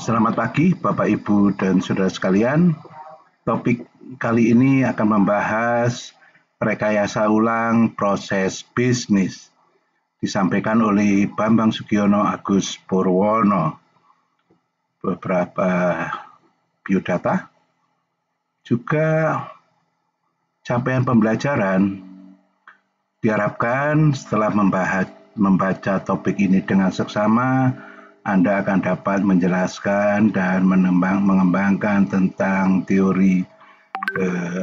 Selamat pagi Bapak Ibu dan Saudara sekalian. Topik kali ini akan membahas rekayasa ulang proses bisnis. Disampaikan oleh Bambang Sugiono Agus Purwono. Beberapa biodata, juga capaian pembelajaran. Diharapkan setelah membaca topik ini dengan seksama, Anda akan dapat menjelaskan dan mengembangkan tentang teori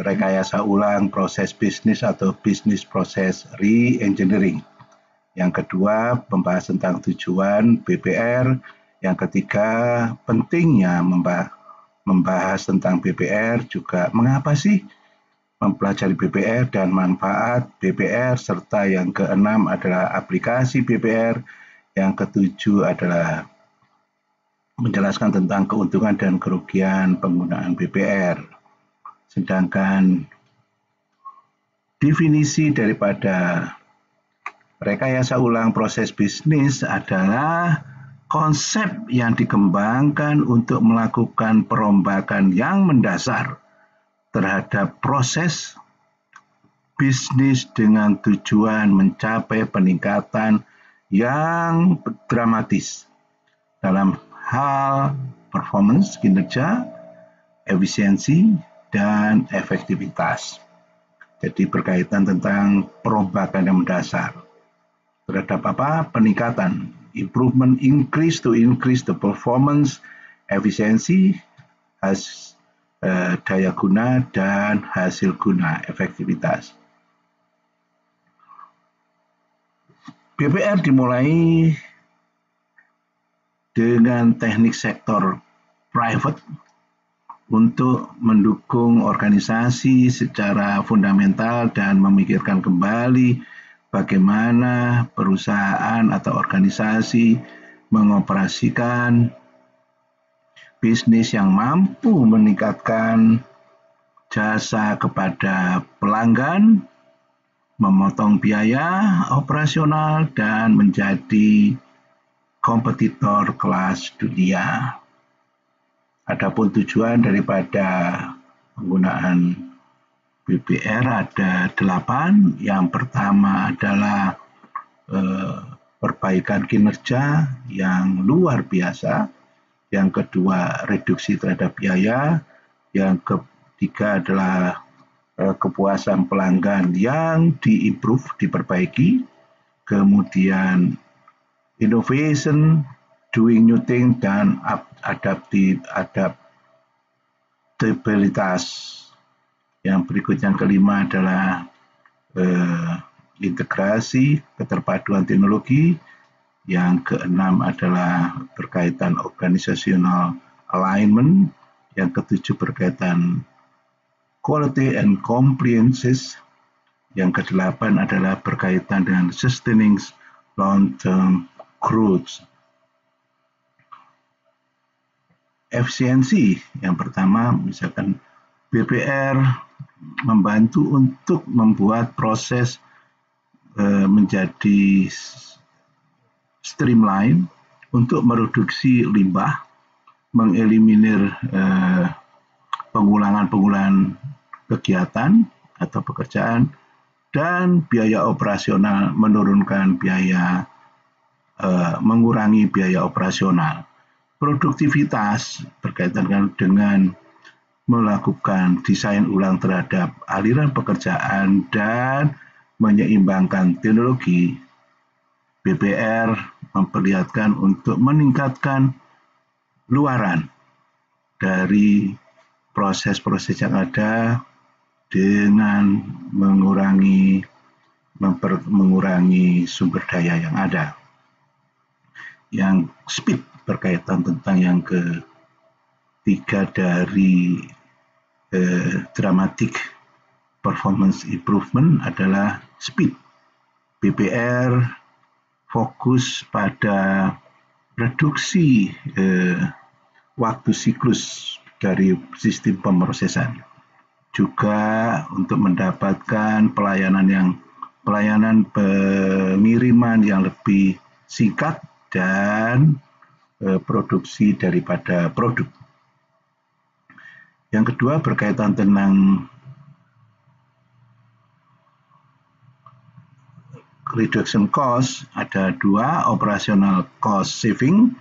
rekayasa ulang proses bisnis atau business process re-engineering. Yang kedua, pembahasan tentang tujuan BPR. Yang ketiga, pentingnya membahas tentang BPR, juga mengapa sih mempelajari BPR dan manfaat BPR, serta yang keenam adalah aplikasi BPR. Yang ketujuh adalah menjelaskan tentang keuntungan dan kerugian penggunaan BPR. Sedangkan definisi daripada rekayasa ulang proses bisnis adalah konsep yang dikembangkan untuk melakukan perombakan yang mendasar terhadap proses bisnis dengan tujuan mencapai peningkatan yang dramatis dalam hal performance, kinerja, efisiensi, dan efektivitas. Jadi berkaitan tentang perombakan yang mendasar terhadap apa? Peningkatan, improvement, increase the performance, efisiensi, daya guna, dan hasil guna, efektivitas. BPR dimulai dengan teknik sektor private untuk mendukung organisasi secara fundamental dan memikirkan kembali bagaimana perusahaan atau organisasi mengoperasikan bisnis yang mampu meningkatkan jasa kepada pelanggan, memotong biaya operasional, dan menjadi kompetitor kelas dunia. Adapun tujuan daripada penggunaan BPR ada 8. Yang pertama adalah perbaikan kinerja yang luar biasa. Yang kedua, reduksi terhadap biaya. Yang ketiga adalah kepuasan pelanggan yang diimprove, diperbaiki. Kemudian innovation, doing new thing, dan adaptabilitas. Yang berikut yang kelima adalah integrasi, keterpaduan teknologi. Yang keenam adalah berkaitan organizational alignment. Yang ketujuh berkaitan quality and compliance. Yang kedelapan adalah berkaitan dengan sustaining long-term growth. Efisiensi yang pertama, misalkan BPR membantu untuk membuat proses menjadi streamline untuk mereduksi limbah, mengeliminir pengulangan kegiatan atau pekerjaan, dan biaya operasional, mengurangi biaya operasional. Produktivitas berkaitan dengan melakukan desain ulang terhadap aliran pekerjaan dan menyeimbangkan teknologi. BPR memperlihatkan untuk meningkatkan luaran dari proses-proses yang ada dengan mengurangi sumber daya yang ada. Yang speed berkaitan tentang yang ketiga dari dramatic performance improvement adalah speed. BPR fokus pada reduksi waktu siklus dari sistem pemrosesan. Juga untuk mendapatkan pelayanan pengiriman yang lebih singkat dan produksi daripada produk. Yang kedua berkaitan tentang reduction cost, ada dua, operational cost saving,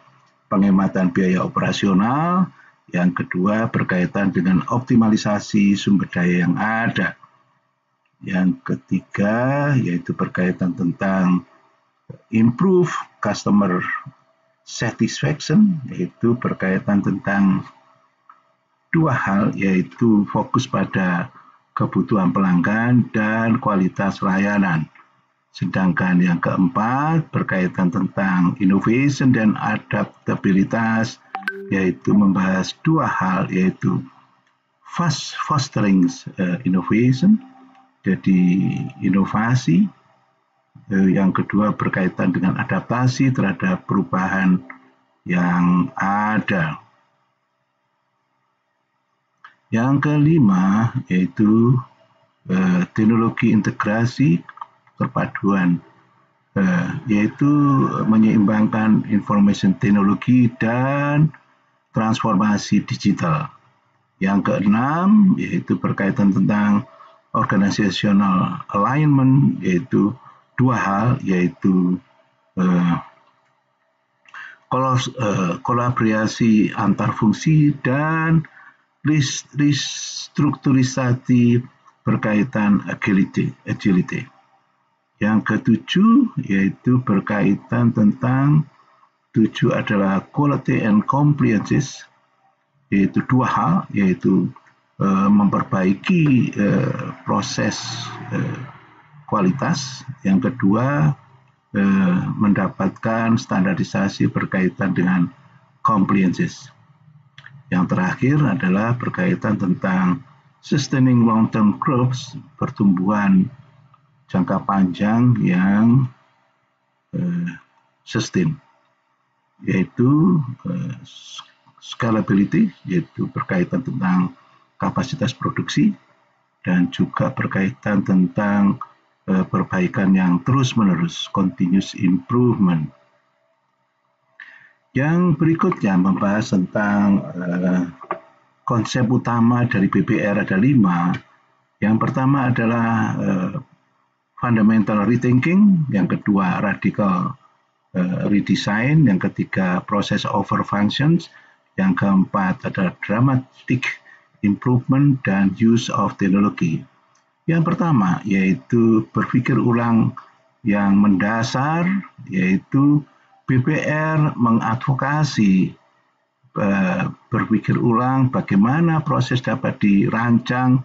penghematan biaya operasional. Yang kedua berkaitan dengan optimalisasi sumber daya yang ada. Yang ketiga yaitu berkaitan tentang improve customer satisfaction, yaitu berkaitan tentang dua hal, yaitu fokus pada kebutuhan pelanggan dan kualitas layanan. Sedangkan yang keempat berkaitan tentang innovation dan adaptabilitas, yaitu membahas dua hal, yaitu fostering innovation, jadi inovasi. Yang kedua berkaitan dengan adaptasi terhadap perubahan yang ada. Yang kelima yaitu teknologi integrasi perpaduan, yaitu menyeimbangkan information teknologi dan transformasi digital. Yang keenam yaitu berkaitan tentang organizational alignment, yaitu dua hal, yaitu kolaborasi antar fungsi dan restrukturisasi berkaitan agility. Yang ketujuh yaitu berkaitan tentang adalah quality and compliance, yaitu dua hal, yaitu memperbaiki proses kualitas. Yang kedua mendapatkan standarisasi berkaitan dengan compliance. Yang terakhir adalah berkaitan tentang sustaining long-term growth, pertumbuhan jangka panjang yang sustain, yaitu scalability, yaitu berkaitan tentang kapasitas produksi, dan juga berkaitan tentang perbaikan yang terus-menerus, continuous improvement. Yang berikutnya membahas tentang konsep utama dari BPR, ada 5. Yang pertama adalah fundamental rethinking, yang kedua radical redesign, yang ketiga process over functions, yang keempat adalah dramatic improvement dan use of technology. Yang pertama yaitu berpikir ulang yang mendasar, yaitu BPR mengadvokasi berpikir ulang bagaimana proses dapat dirancang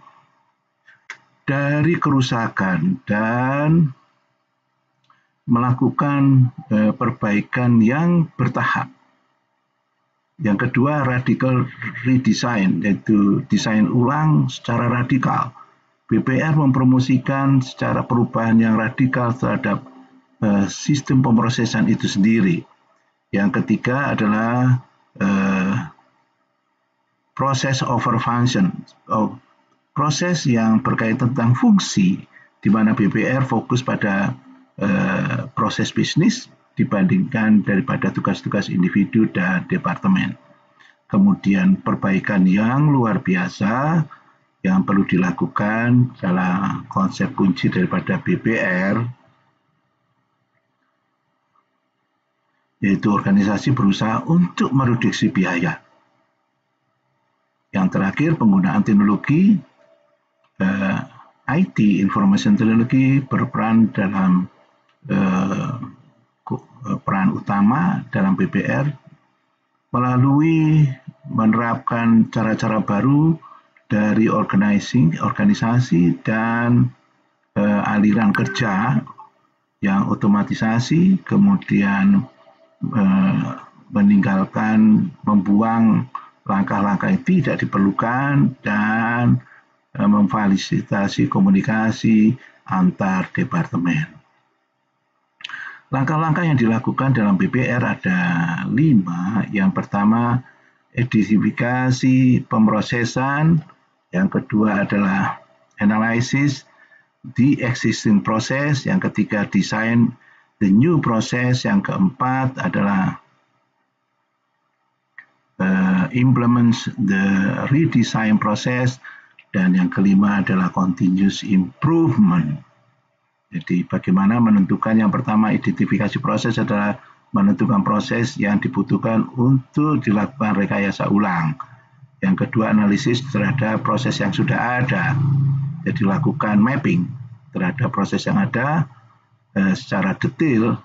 dari kerusakan dan melakukan perbaikan yang bertahap. Yang kedua radical redesign, yaitu desain ulang secara radikal. BPR mempromosikan secara perubahan yang radikal terhadap sistem pemrosesan itu sendiri. Yang ketiga adalah proses over function, proses yang berkaitan tentang fungsi, di mana BPR fokus pada proses bisnis dibandingkan daripada tugas-tugas individu dan departemen. Kemudian perbaikan yang luar biasa yang perlu dilakukan dalam konsep kunci daripada BPR, yaitu organisasi berusaha untuk mereduksi biaya. Yang terakhir penggunaan teknologi, IT, information technology, berperan dalam peran utama dalam BPR melalui menerapkan cara-cara baru dari organisasi dan aliran kerja yang otomatisasi, kemudian meninggalkan, membuang langkah-langkah yang tidak diperlukan, dan memfasilitasi komunikasi antar departemen. Langkah-langkah yang dilakukan dalam BPR ada 5. Yang pertama, identifikasi pemrosesan. Yang kedua adalah analysis the existing process. Yang ketiga, design the new process. Yang keempat adalah implements the redesign process, dan yang kelima adalah continuous improvement. Jadi bagaimana menentukan, yang pertama identifikasi proses adalah menentukan proses yang dibutuhkan untuk dilakukan rekayasa ulang. Yang kedua, analisis terhadap proses yang sudah ada. Jadi lakukan mapping terhadap proses yang ada secara detail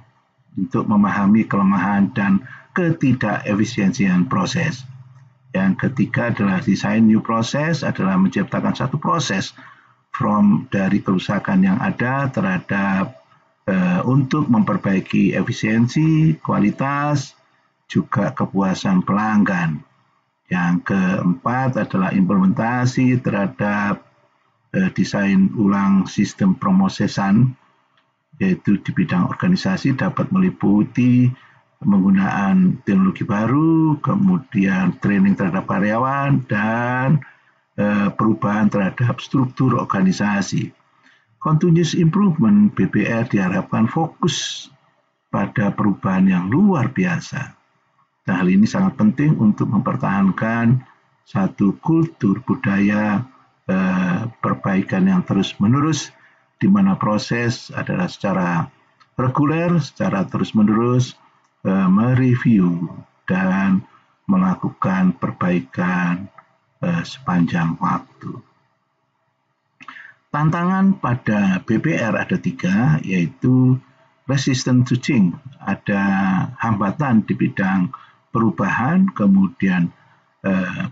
untuk memahami kelemahan dan ketidakefisiensian proses. Yang ketiga adalah desain new process, adalah menciptakan satu proses dari kerusakan yang ada terhadap untuk memperbaiki efisiensi, kualitas, juga kepuasan pelanggan. Yang keempat adalah implementasi terhadap desain ulang sistem pemrosesan, yaitu di bidang organisasi dapat meliputi penggunaan teknologi baru, kemudian training terhadap karyawan, dan perubahan terhadap struktur organisasi. Continuous improvement BPR diharapkan fokus pada perubahan yang luar biasa. Nah, hal ini sangat penting untuk mempertahankan satu kultur budaya perbaikan yang terus-menerus, di mana proses adalah secara reguler, secara terus-menerus mereview dan melakukan perbaikan sepanjang waktu. Tantangan pada BPR ada 3, yaitu resistant to change, ada hambatan di bidang perubahan, kemudian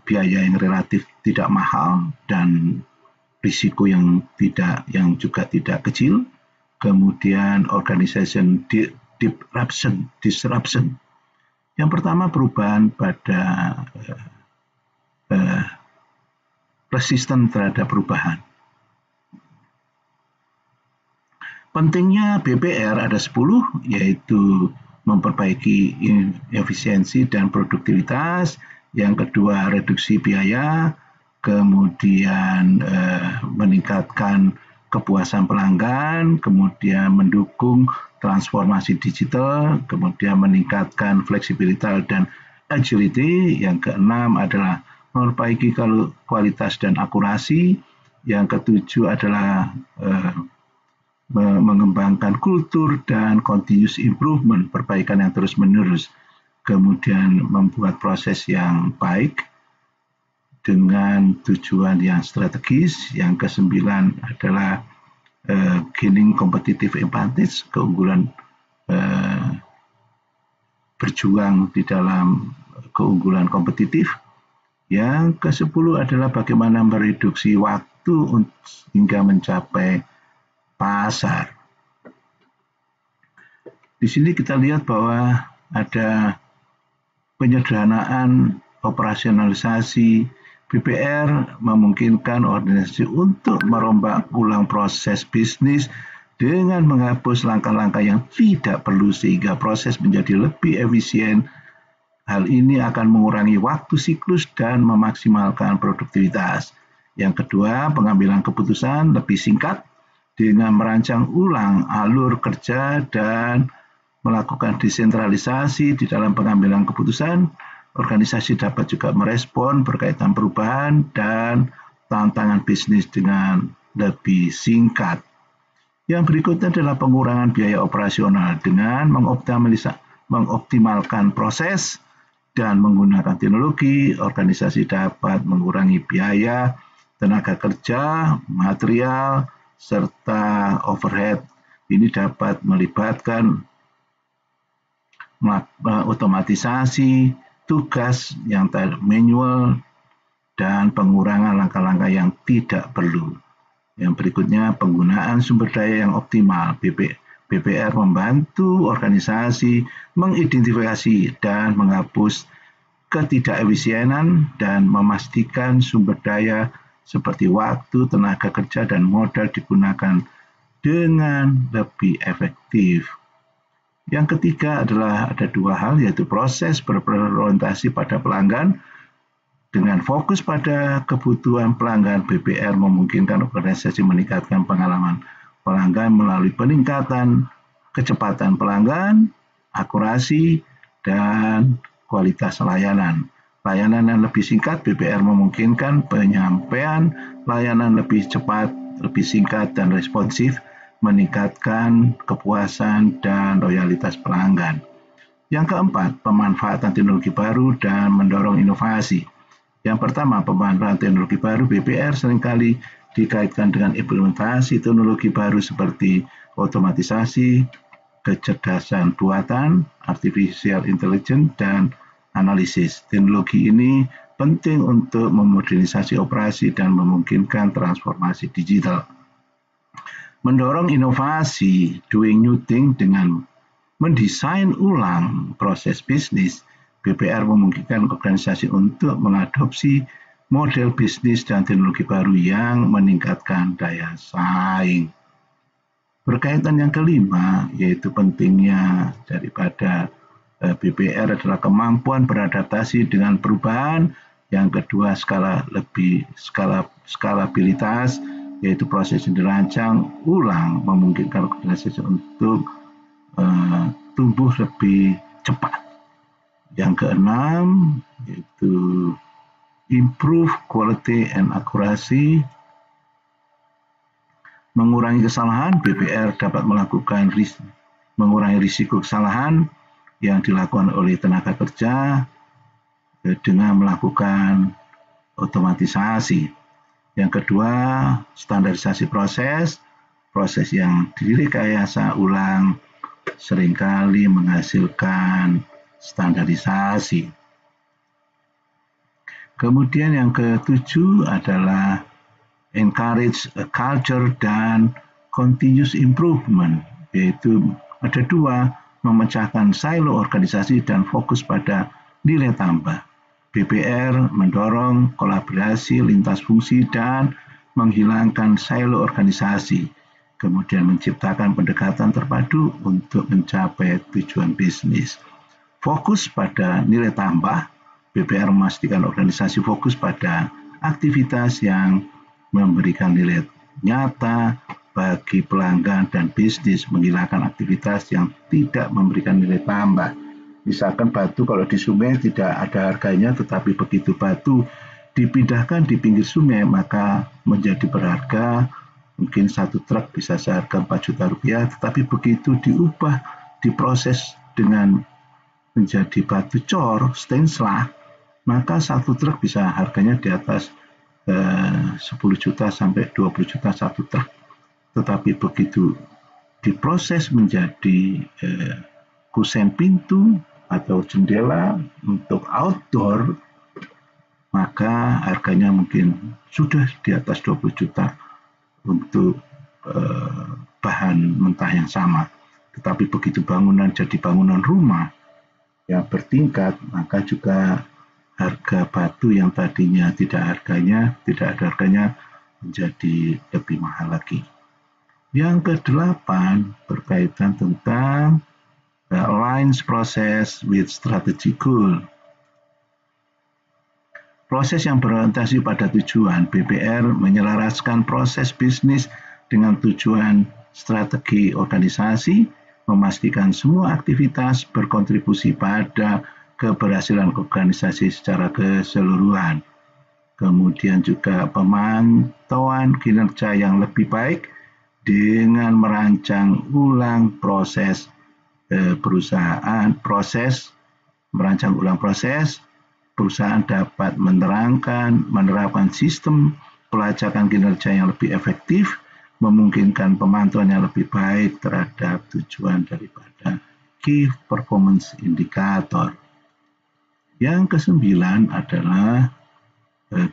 biaya yang relatif tidak mahal dan risiko yang juga tidak kecil, kemudian organization disruption. Yang pertama, perubahan pada resisten terhadap perubahan. Pentingnya BPR ada 10, yaitu memperbaiki efisiensi dan produktivitas. Yang kedua, reduksi biaya, kemudian meningkatkan kepuasan pelanggan, kemudian mendukung transformasi digital, kemudian meningkatkan fleksibilitas dan agility. Yang keenam adalah memperbaiki kualitas dan akurasi. Yang ketujuh adalah mengembangkan kultur dan continuous improvement, perbaikan yang terus-menerus. Kemudian membuat proses yang baik dengan tujuan yang strategis. Yang kesembilan adalah gaining competitive advantage, keunggulan berjuang di dalam keunggulan kompetitif. Yang ke-10 adalah bagaimana mereduksi waktu hingga mencapai pasar. Di sini kita lihat bahwa ada penyederhanaan operasionalisasi BPR, memungkinkan organisasi untuk merombak ulang proses bisnis dengan menghapus langkah-langkah yang tidak perlu sehingga proses menjadi lebih efisien. Hal ini akan mengurangi waktu siklus dan memaksimalkan produktivitas. Yang kedua, pengambilan keputusan lebih singkat dengan merancang ulang alur kerja dan melakukan desentralisasi di dalam pengambilan keputusan. Organisasi dapat juga merespon berkaitan perubahan dan tantangan bisnis dengan lebih singkat. Yang berikutnya adalah pengurangan biaya operasional dengan mengoptimalkan proses dan menggunakan teknologi. Organisasi dapat mengurangi biaya tenaga kerja, material, serta overhead. Ini dapat melibatkan otomatisasi tugas yang manual dan pengurangan langkah-langkah yang tidak perlu. Yang berikutnya, penggunaan sumber daya yang optimal. BPR membantu organisasi mengidentifikasi dan menghapus ketidakefisienan dan memastikan sumber daya seperti waktu, tenaga kerja, dan modal digunakan dengan lebih efektif. Yang ketiga adalah ada 2 hal, yaitu proses berorientasi pada pelanggan. Dengan fokus pada kebutuhan pelanggan, BPR memungkinkan organisasi meningkatkan pengalaman pelanggan melalui peningkatan kecepatan pelanggan, akurasi, dan kualitas layanan. Layanan yang lebih singkat, BPR memungkinkan penyampaian layanan lebih cepat, lebih singkat, dan responsif, meningkatkan kepuasan dan loyalitas pelanggan. Yang keempat, pemanfaatan teknologi baru dan mendorong inovasi. Yang pertama, pemanfaatan teknologi baru. BPR seringkali dikaitkan dengan implementasi teknologi baru seperti otomatisasi, kecerdasan buatan, artificial intelligence, dan analisis. Teknologi ini penting untuk memodernisasi operasi dan memungkinkan transformasi digital. Mendorong inovasi, doing new thing dengan mendesain ulang proses bisnis, BPR memungkinkan organisasi untuk mengadopsi model bisnis dan teknologi baru yang meningkatkan daya saing. Berkaitan yang kelima, yaitu pentingnya daripada BPR adalah kemampuan beradaptasi dengan perubahan. Yang kedua, skalabilitas, yaitu proses yang dirancang ulang memungkinkan organisasi untuk tumbuh lebih cepat. Yang keenam, yaitu improve quality and accuracy. Mengurangi kesalahan, BPR dapat mengurangi risiko kesalahan yang dilakukan oleh tenaga kerja dengan melakukan otomatisasi. Yang kedua, standarisasi proses yang direkayasa ulang seringkali menghasilkan standarisasi. Kemudian yang ketujuh adalah encourage a culture dan continuous improvement, yaitu ada dua, memecahkan silo organisasi dan fokus pada nilai tambah. BPR mendorong kolaborasi lintas fungsi dan menghilangkan silo organisasi, kemudian menciptakan pendekatan terpadu untuk mencapai tujuan bisnis. Fokus pada nilai tambah, BPR memastikan organisasi fokus pada aktivitas yang memberikan nilai nyata bagi pelanggan dan bisnis, menghilangkan aktivitas yang tidak memberikan nilai tambah. Misalkan batu kalau di sungai tidak ada harganya, tetapi begitu batu dipindahkan di pinggir sungai maka menjadi berharga. Mungkin satu truk bisa seharga 4 juta rupiah, tetapi begitu diubah, diproses dengan menjadi batu cor, stenslah, maka satu truk bisa harganya di atas 10 juta sampai 20 juta satu truk. Tetapi begitu diproses menjadi kusen pintu atau jendela untuk outdoor, maka harganya mungkin sudah di atas 20 juta untuk bahan mentah yang sama. Tetapi begitu bangunan jadi bangunan rumah yang bertingkat, maka juga harga batu yang tadinya tidak ada harganya menjadi lebih mahal lagi. Yang kedelapan berkaitan tentang aligns process with strategic goal. Proses yang berorientasi pada tujuan, BPR menyelaraskan proses bisnis dengan tujuan strategi organisasi, memastikan semua aktivitas berkontribusi pada keberhasilan organisasi secara keseluruhan. Kemudian juga pemantauan kinerja yang lebih baik dengan merancang ulang proses perusahaan dapat menerapkan sistem pelacakan kinerja yang lebih efektif, memungkinkan pemantauan yang lebih baik terhadap tujuan daripada key performance indicator. Yang kesembilan adalah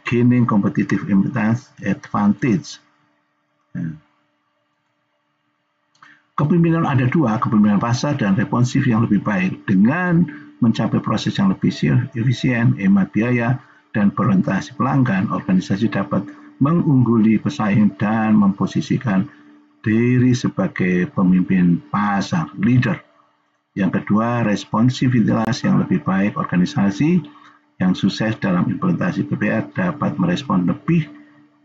gaining competitive advantage. Kepemimpinan ada dua, kepemimpinan pasar dan responsif yang lebih baik. Dengan mencapai proses yang lebih efisien, hemat biaya, dan berorientasi pelanggan, organisasi dapat mengungguli pesaing dan memposisikan diri sebagai pemimpin pasar, leader. Yang kedua, responsivitas yang lebih baik. Organisasi yang sukses dalam implementasi BPR dapat merespon lebih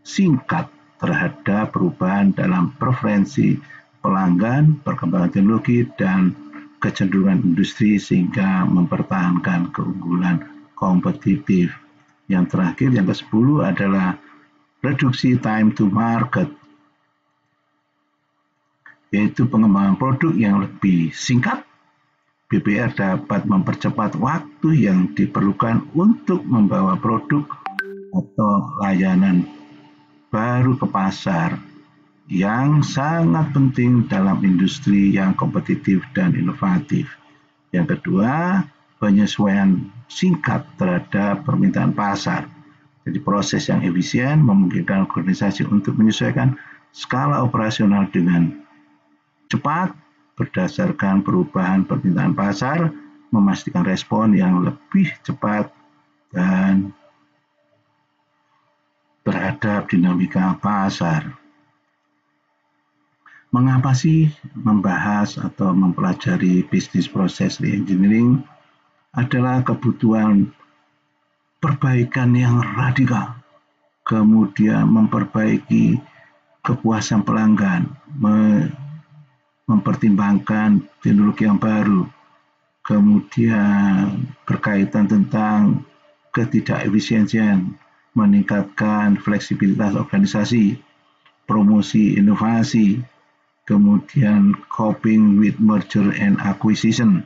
singkat terhadap perubahan dalam preferensi pelanggan, perkembangan teknologi, dan kecenderungan industri sehingga mempertahankan keunggulan kompetitif. Yang terakhir, yang ke-10 adalah reduksi time to market, yaitu pengembangan produk yang lebih singkat. BPR dapat mempercepat waktu yang diperlukan untuk membawa produk atau layanan baru ke pasar, yang sangat penting dalam industri yang kompetitif dan inovatif. Yang kedua, penyesuaian singkat terhadap permintaan pasar. Jadi proses yang efisien memungkinkan organisasi untuk menyesuaikan skala operasional dengan cepat berdasarkan perubahan permintaan pasar, memastikan respon yang lebih cepat dan terhadap dinamika pasar. Mengapa sih membahas atau mempelajari bisnis proses reengineering? Adalah kebutuhan perbaikan yang radikal, kemudian memperbaiki kepuasan pelanggan, mempertimbangkan teknologi yang baru, kemudian berkaitan tentang ketidakefisiensian, meningkatkan fleksibilitas organisasi, promosi inovasi, kemudian coping with merger and acquisition,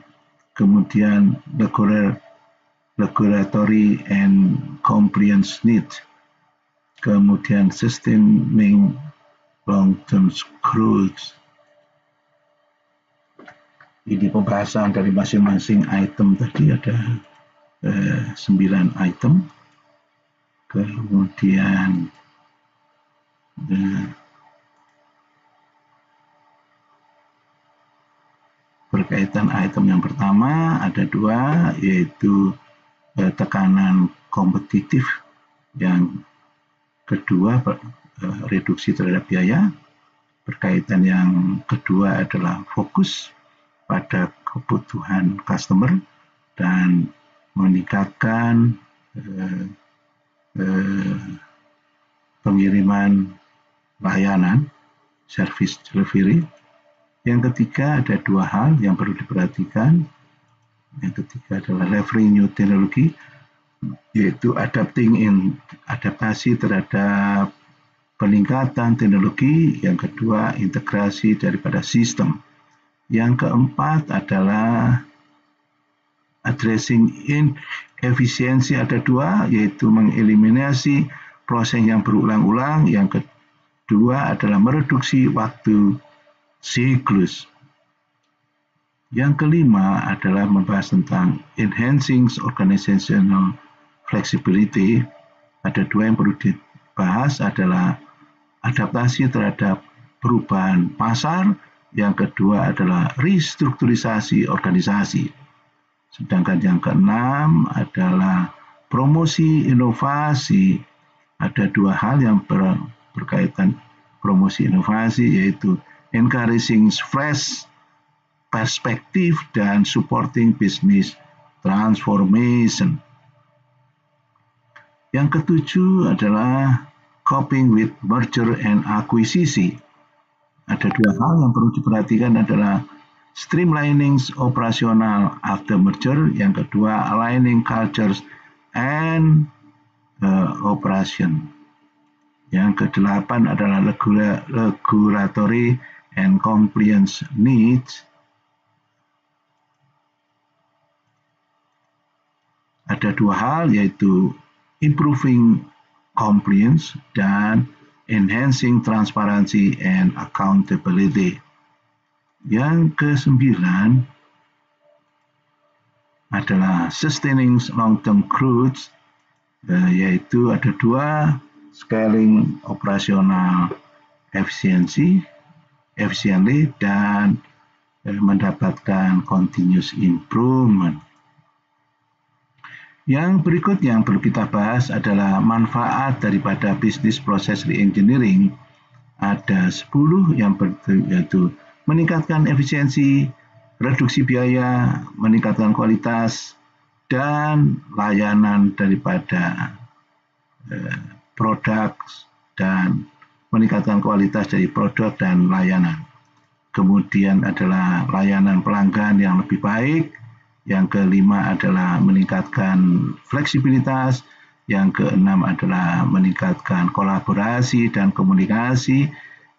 kemudian regulatory and compliance needs, kemudian sustaining long-term growth. Ini pembahasan dari masing-masing item tadi, ada 9 item. Kemudian berkaitan item yang pertama ada 2, yaitu tekanan kompetitif. Yang kedua, reduksi terhadap biaya. Berkaitan yang kedua adalah fokus pada kebutuhan customer dan meningkatkan pengiriman layanan, service delivery. Yang ketiga, ada 2 hal yang perlu diperhatikan. Yang ketiga adalah leveraging new technology, yaitu adaptasi terhadap peningkatan teknologi. Yang kedua, integrasi daripada sistem. Yang keempat adalah addressing inefisiensi, ada 2, yaitu mengeliminasi proses yang berulang-ulang. Yang kedua adalah mereduksi waktu siklus. Yang kelima adalah membahas tentang enhancing organizational flexibility. Ada 2 yang perlu dibahas, adalah adaptasi terhadap perubahan pasar. Yang kedua adalah restrukturisasi organisasi. Sedangkan yang keenam adalah promosi inovasi. Ada 2 hal yang berkaitan promosi inovasi, yaitu encouraging fresh perspective dan supporting business transformation. Yang ketujuh adalah coping with merger and acquisition. Ada 2 hal yang perlu diperhatikan, adalah streamlining operasional after merger. Yang kedua, aligning cultures and operation. Yang ke-8 adalah regulatory and compliance needs. Ada 2 hal, yaitu improving compliance dan enhancing transparency and accountability. Yang ke-9 adalah sustaining long-term growth, yaitu ada 2, scaling operasional efficiently dan mendapatkan continuous improvement. Yang berikut yang perlu kita bahas adalah manfaat daripada bisnis proses reengineering. Ada 10 yang yaitu meningkatkan efisiensi, reduksi biaya, meningkatkan kualitas dan layanan daripada produk, dan meningkatkan kualitas dari produk dan layanan. Kemudian adalah layanan pelanggan yang lebih baik. yang kelima adalah meningkatkan fleksibilitas, yang keenam adalah meningkatkan kolaborasi dan komunikasi,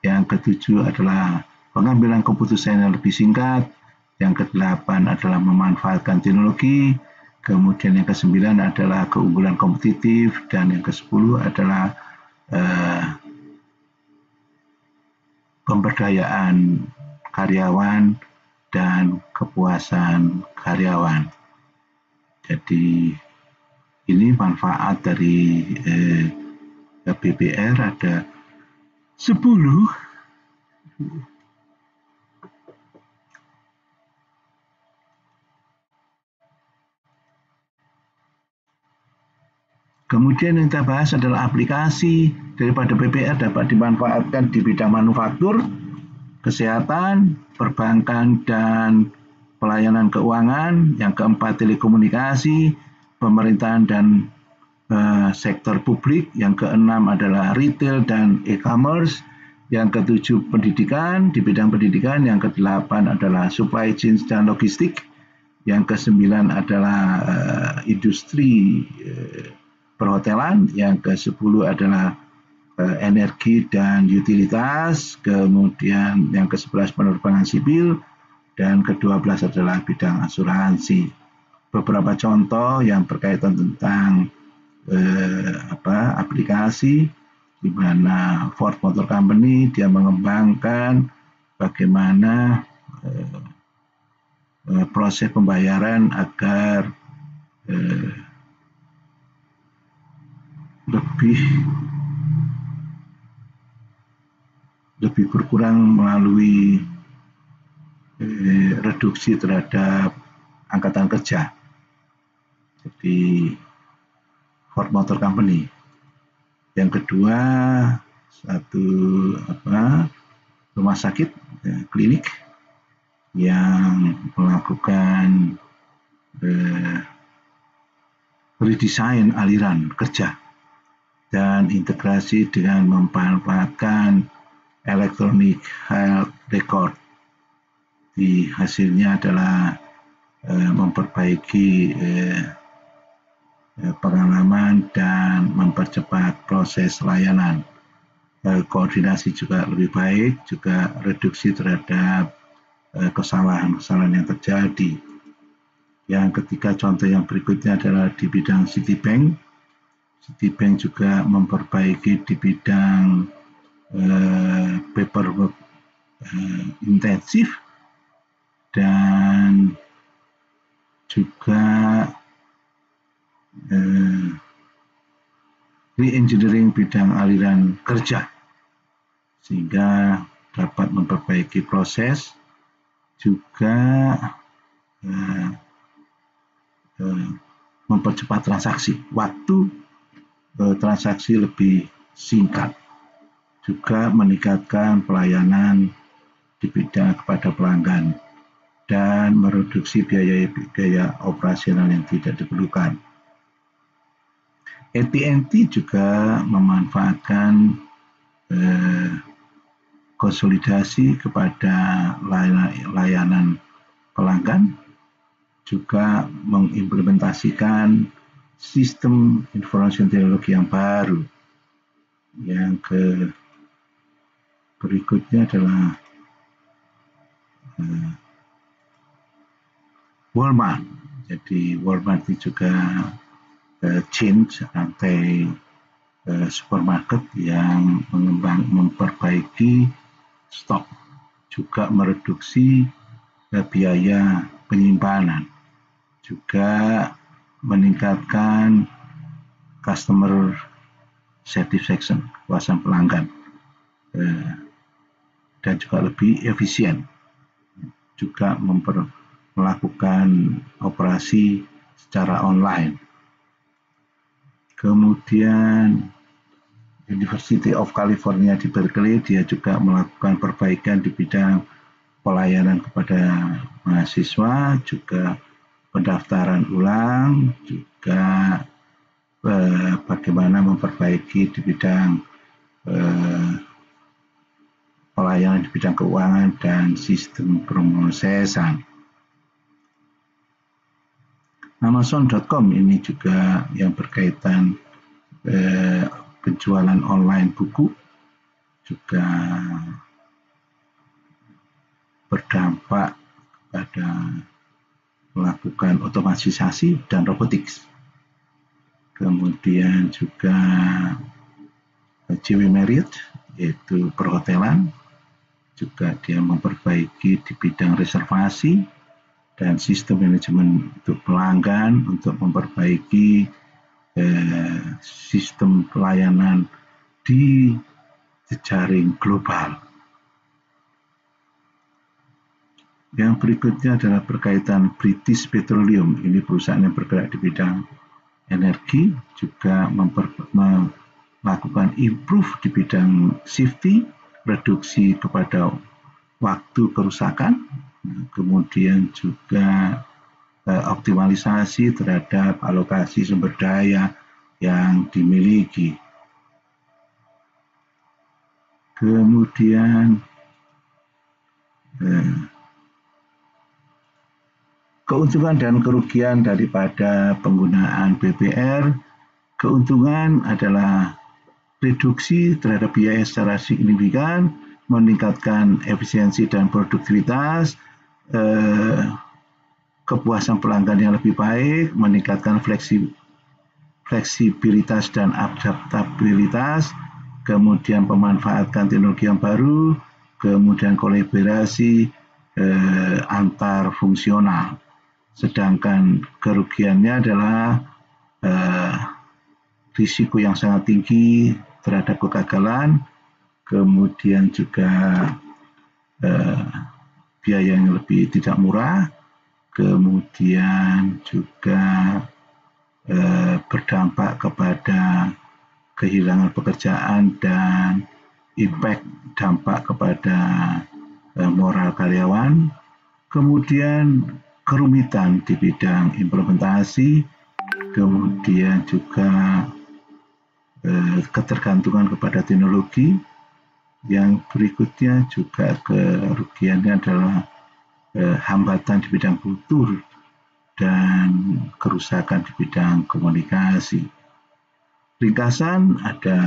yang ketujuh adalah pengambilan keputusan yang lebih singkat, yang kedelapan adalah memanfaatkan teknologi, kemudian yang kesembilan adalah keunggulan kompetitif, dan yang kesepuluh adalah pemberdayaan karyawan dan kepuasan karyawan. Jadi ini manfaat dari BPR ada 10. Kemudian yang kita bahas adalah aplikasi daripada BPR dapat dimanfaatkan di bidang manufaktur, kesehatan, perbankan, dan pelayanan keuangan. Yang keempat, telekomunikasi, pemerintahan dan sektor publik. Yang keenam adalah retail dan e-commerce. Yang ketujuh, pendidikan, di bidang pendidikan. Yang kedelapan adalah supply chain dan logistik. Yang kesembilan adalah industri perhotelan. Yang ke-10 adalah energi dan utilitas, kemudian yang ke-11 penerbangan sipil, dan ke-12 adalah bidang asuransi. Beberapa contoh yang berkaitan tentang aplikasi, di mana Ford Motor Company dia mengembangkan bagaimana proses pembayaran agar lebih berkurang melalui reduksi terhadap angkatan kerja. Jadi Ford Motor Company. Yang kedua, satu rumah sakit, klinik yang melakukan redesign aliran kerja dan integrasi dengan memanfaatkan electronic health record. Di hasilnya adalah memperbaiki pengalaman dan mempercepat proses layanan. Koordinasi juga lebih baik, juga reduksi terhadap kesalahan-kesalahan yang terjadi. Yang ketiga, contoh yang berikutnya adalah di bidang Citibank. Citibank juga memperbaiki di bidang paperwork intensif dan juga re-engineering bidang aliran kerja sehingga dapat memperbaiki proses, juga mempercepat transaksi, waktu transaksi lebih singkat, juga meningkatkan pelayanan di bidang kepada pelanggan dan mereduksi biaya operasional yang tidak diperlukan. AT&T juga memanfaatkan konsolidasi kepada layanan pelanggan, juga mengimplementasikan sistem informasi teknologi yang baru. Yang berikutnya adalah Walmart. Jadi Walmart ini juga chain rantai supermarket yang memperbaiki stok, juga mereduksi biaya penyimpanan, juga meningkatkan customer satisfaction, kepuasan pelanggan, dan juga lebih efisien, juga melakukan operasi secara online. Kemudian University of California di Berkeley dia juga melakukan perbaikan di bidang pelayanan kepada mahasiswa, juga pendaftaran ulang, juga bagaimana memperbaiki di bidang pelayanan di bidang keuangan dan sistem pemrosesan. Amazon.com ini juga yang berkaitan penjualan online buku juga berdampak pada melakukan otomatisasi dan robotics. Kemudian juga JW Marriott, yaitu perhotelan, juga dia memperbaiki di bidang reservasi dan sistem manajemen untuk pelanggan, untuk memperbaiki sistem pelayanan di jejaring global. Yang berikutnya adalah berkaitan British Petroleum. Ini perusahaan yang bergerak di bidang energi, juga melakukan improve di bidang safety, reduksi kepada waktu kerusakan, kemudian juga optimalisasi terhadap alokasi sumber daya yang dimiliki. Kemudian keuntungan dan kerugian daripada penggunaan BPR. Keuntungan adalah reduksi terhadap biaya secara signifikan, meningkatkan efisiensi dan produktivitas, kepuasan pelanggan yang lebih baik, meningkatkan fleksibilitas dan adaptabilitas, kemudian pemanfaatkan teknologi yang baru, kemudian kolaborasi antar fungsional. Sedangkan kerugiannya adalah risiko yang sangat tinggi terhadap kegagalan, kemudian juga biaya yang lebih tidak murah, kemudian juga berdampak kepada kehilangan pekerjaan dan impact dampak kepada moral karyawan, kemudian kerumitan di bidang implementasi, kemudian juga ketergantungan kepada teknologi. Yang berikutnya juga kerugiannya adalah hambatan di bidang kultur dan kerusakan di bidang komunikasi. Ringkasan ada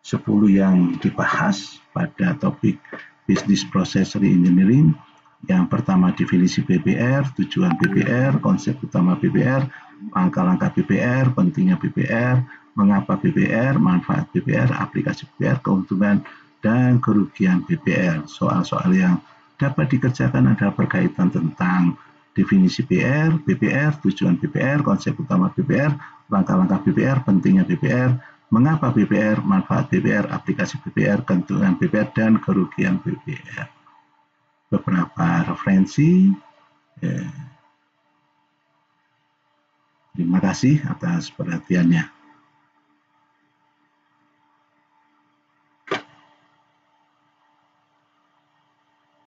10 yang dibahas pada topik Business Process Reengineering. Yang pertama definisi BPR, tujuan BPR, konsep utama BPR, langkah-langkah BPR, pentingnya BPR, mengapa BPR, manfaat BPR, aplikasi BPR, keuntungan dan kerugian BPR. Soal-soal yang dapat dikerjakan adalah berkaitan tentang definisi BPR, tujuan BPR, konsep utama BPR, langkah-langkah BPR, pentingnya BPR, mengapa BPR, manfaat BPR, aplikasi BPR, keuntungan BPR, dan kerugian BPR. Beberapa referensi. Terima kasih atas perhatiannya.